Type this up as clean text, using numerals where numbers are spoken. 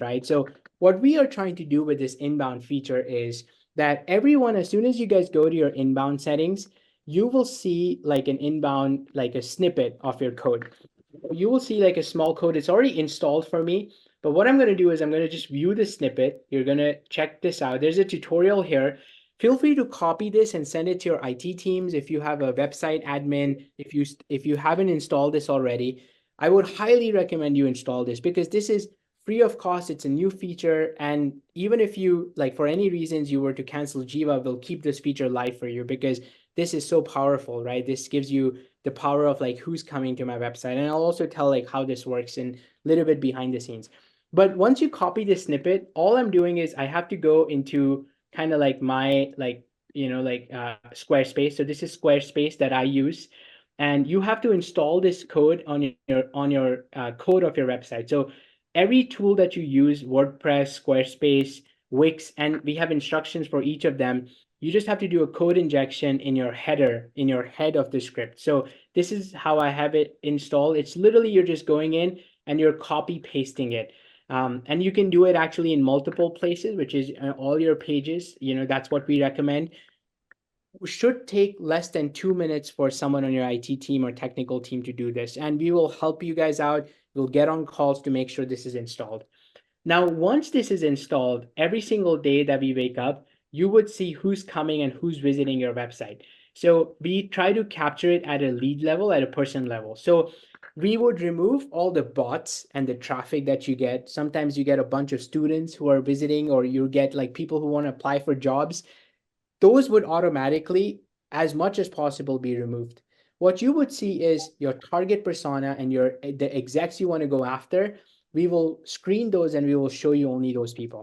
right? So what we are trying to do with this inbound feature is that everyone, as soon as you guys go to your inbound settings, you will see like an inbound, like a snippet of your code. You will see like a small code. It's already installed for me. But what I'm going to do is I'm going to just view the snippet. You're going to check this out. There's a tutorial here. Feel free to copy this and send it to your IT teams if you have a website admin. If you haven't installed this already, I would highly recommend you install this because this is free of cost. It's a new feature, and even if you like for any reasons you were to cancel Jeeva, we'll keep this feature live for you because this is so powerful, right? This gives you the power of like who's coming to my website, and I'll also tell like how this works in a little bit behind the scenes. But once you copy this snippet, all I'm doing is I have to go into kind of like my like Squarespace. So this is Squarespace that I use, and you have to install this code on your code of your website. So every tool that you use, WordPress, Squarespace, Wix, and we have instructions for each of them. You just have to do a code injection in your header, in your head of the script. So this is how I have it installed. It's literally you're just going in and you're copy pasting it. And you can do it actually in multiple places, which is all your pages. That's what we recommend. Should take less than 2 minutes for someone on your IT team or technical team to do this. And we will help you guys out. We'll get on calls to make sure this is installed. Now, once this is installed, every single day that we wake up, you would see who's coming and who's visiting your website. So we try to capture it at a lead level, at a person level. So we would remove all the bots and the traffic that you get. Sometimes you get a bunch of students who are visiting, or you get like people who want to apply for jobs. Those would automatically, as much as possible, be removed. What you would see is your target persona and the execs you want to go after. We will screen those and we will show you only those people.